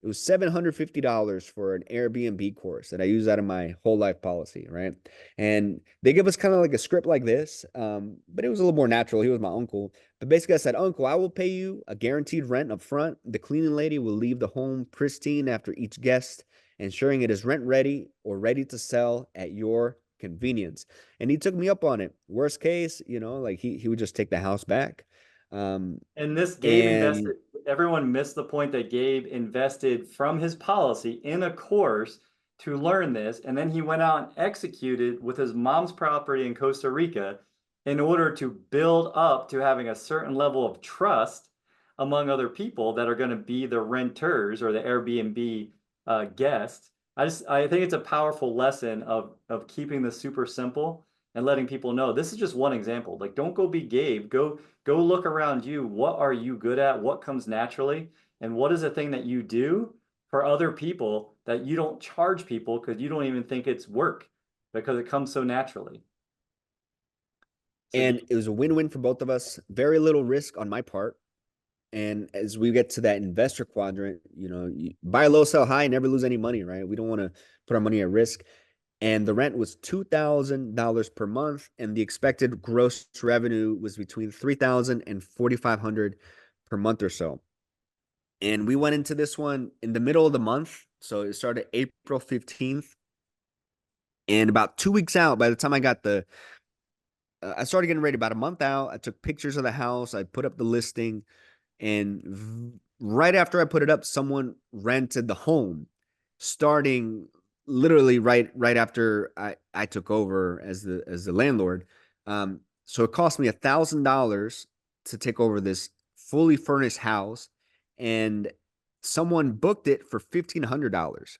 it was $750 for an Airbnb course that I use out of my whole life policy, right? And they give us kind of like a script like this, but it was a little more natural. He was my uncle. But basically, I said, Uncle, I will pay you a guaranteed rent up front. The cleaning lady will leave the home pristine after each guest, ensuring it is rent ready or ready to sell at your convenience. And he took me up on it. Worst case, like he would just take the house back. Um, and this Gabe and invested, everyone missed the point that Gabe invested from his policy in a course to learn this. And then he went out and executed with his mom's property in Costa Rica in order to build up to having a certain level of trust among other people that are going to be the renters or the Airbnb guests. I think it's a powerful lesson of keeping this super simple and letting people know this is just one example. Like, don't go be Gabe. Go look around you. What are you good at? What comes naturally? And what is a thing that you do for other people that you don't charge people because you don't even think it's work because it comes so naturally. So do And it was a win-win for both of us. Very little risk on my part. And as we get to that investor quadrant, you buy low, sell high, never lose any money, right? We don't want to put our money at risk. And the rent was $2,000 per month, and the expected gross revenue was between 3,000 and 4,500 per month or so. And we went into this one in the middle of the month, so it started April 15th, and about 2 weeks out, by the time I started getting ready. About a month out, I took pictures of the house, I put up the listing, and right after I put it up, someone rented the home, starting literally right after I took over as the landlord. So it cost me $1,000 to take over this fully furnished house, and someone booked it for $1,500.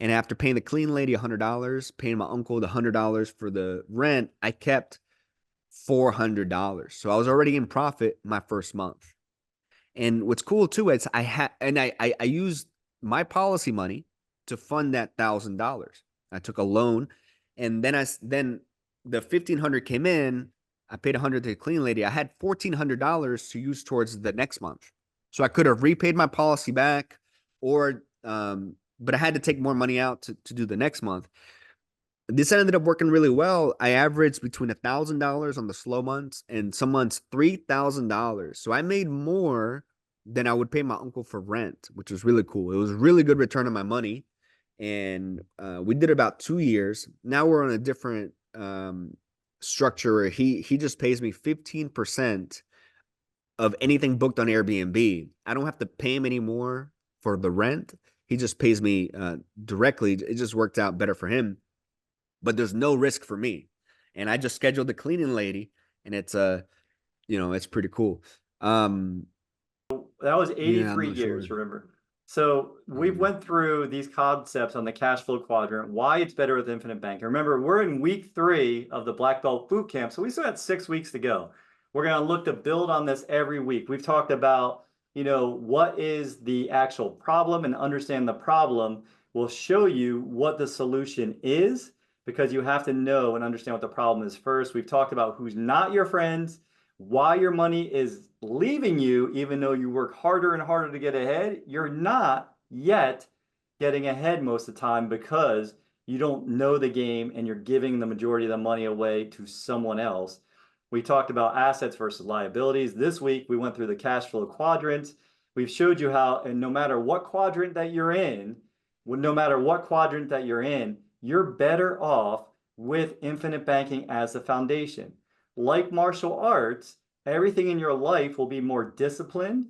And after paying the clean lady $100, paying my uncle the $100 for the rent, I kept $400. So I was already in profit my first month. And what's cool too is I used my policy money to fund that $1,000. I took a loan, and then the 1,500 came in. I paid 100 to the clean lady. I had $1,400 to use towards the next month, so I could have repaid my policy back, or but I had to take more money out to do the next month. This ended up working really well. I averaged between $1,000 on the slow months and some months $3,000. So I made more than I would pay my uncle for rent, which was really cool. It was a really good return on my money. And we did about 2 years. Now we're on a different structure where he just pays me 15% of anything booked on Airbnb. I don't have to pay him anymore for the rent. He just pays me directly. It just worked out better for him, but there's no risk for me. And I just scheduled the cleaning lady, and it's pretty cool. Um, that was yeah, I'm 83 not years, sure. remember? So we've Yeah. went through these concepts on the cash flow quadrant, why it's better with infinite banking. Remember, we're in week 3 of the Black Belt Boot Camp, so we still got 6 weeks to go. We're going to look to build on this every week. We've talked about, what is the actual problem, and understand the problem will show you what the solution is, because you have to know and understand what the problem is first. We've talked about who's not your friends, why your money is leaving you, even though you work harder and harder to get ahead. You're not yet getting ahead most of the time because you don't know the game and you're giving the majority of the money away to someone else. We talked about assets versus liabilities. This week, we went through the cash flow quadrants. We've showed you how, and no matter what quadrant that you're in, you're better off with infinite banking as the foundation. Like martial arts, everything in your life will be more disciplined,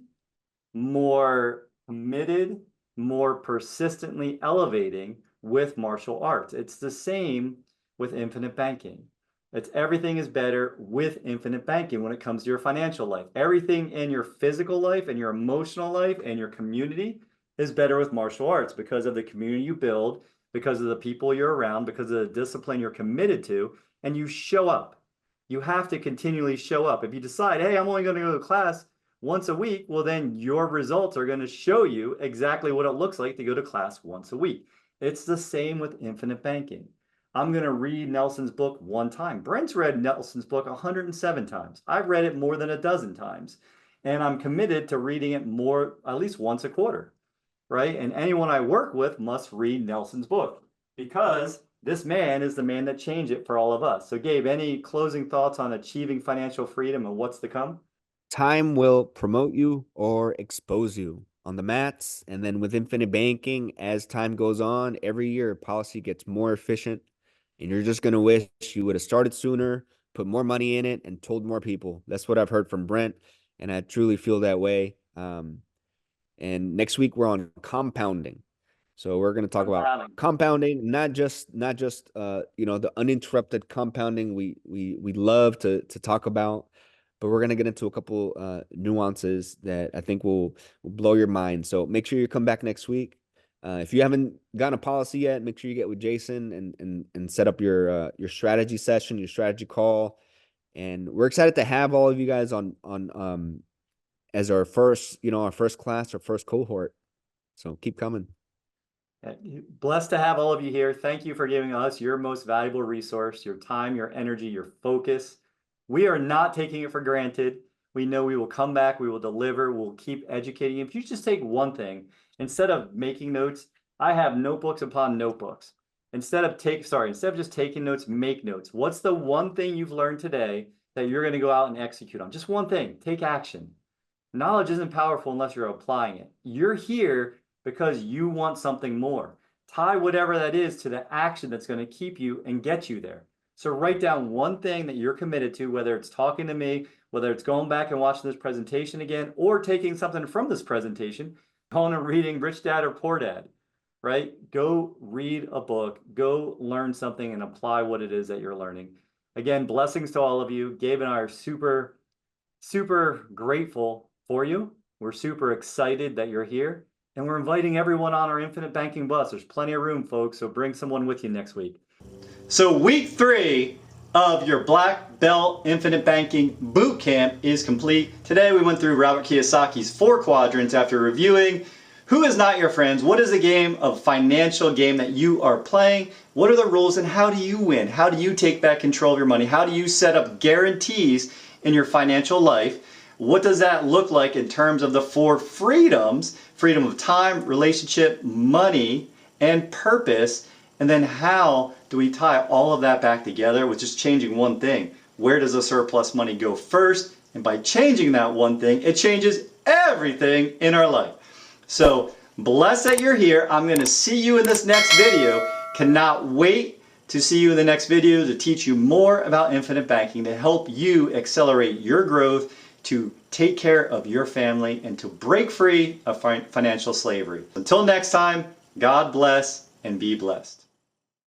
more committed, more persistently elevating with martial arts. It's the same with infinite banking. It's everything is better with infinite banking when it comes to your financial life. Everything in your physical life and your emotional life and your community is better with martial arts because of the community you build, because of the people you're around, because of the discipline you're committed to, and you show up. You have to continually show up. If you decide, hey, I'm only going to go to class once a week, well, then your results are going to show you exactly what it looks like to go to class once a week. It's the same with infinite banking. I'm going to read Nelson's book one time. Brent's read Nelson's book 107 times. I've read it more than a dozen times. And I'm committed to reading it more, at least once a quarter, right? And anyone I work with must read Nelson's book because this man is the man that changed it for all of us. So, Gabe, any closing thoughts on achieving financial freedom and what's to come? Time will promote you or expose you on the mats. And then with infinite banking, as time goes on, every year policy gets more efficient. And you're just going to wish you would have started sooner, put more money in it, and told more people. That's what I've heard from Brent. And I truly feel that way. And next week we're on compounding. So we're going to talk about Compounding. compounding, not just the uninterrupted compounding we love to talk about, but we're going to get into a couple nuances that I think will blow your mind. So make sure you come back next week. If you haven't gotten a policy yet, make sure you get with Jason and set up your strategy session, your strategy call. And we're excited to have all of you guys on as our first, our first class, our first cohort. So keep coming. Blessed to have all of you here. Thank you for giving us your most valuable resource, your time, your energy, your focus. We are not taking it for granted. We know we will come back, we will deliver, we'll keep educating. If you just take one thing, instead of making notes, I have notebooks upon notebooks. Instead of just taking notes, make notes. What's the one thing you've learned today that you're going to go out and execute on? Just one thing. Take action. Knowledge isn't powerful unless you're applying it. You're here because you want something more. Tie whatever that is to the action that's going to keep you and get you there. So write down one thing that you're committed to, whether it's talking to me, whether it's going back and watching this presentation again, or taking something from this presentation, going and reading Rich Dad or Poor Dad, right? Go read a book, go learn something and apply what it is that you're learning. Again, blessings to all of you. Gabe and I are super, super grateful for you. We're super excited that you're here. And we're inviting everyone on our Infinite Banking bus. There's plenty of room, folks, so bring someone with you next week. So week 3 of your Black Belt Infinite Banking Bootcamp is complete. Today we went through Robert Kiyosaki's 4 quadrants after reviewing who is not your friends, what is the game of financial game that you are playing, what are the rules, and how do you win? How do you take back control of your money? How do you set up guarantees in your financial life? What does that look like in terms of the 4 freedoms? Freedom of time, relationship, money, and purpose. And then how do we tie all of that back together with just changing one thing? Where does the surplus money go first? And by changing that one thing, it changes everything in our life. So blessed that you're here. I'm going to see you in this next video. Cannot wait to see you in the next video to teach you more about infinite banking, to help you accelerate your growth, to take care of your family, and to break free of financial slavery. Until next time, God bless and be blessed.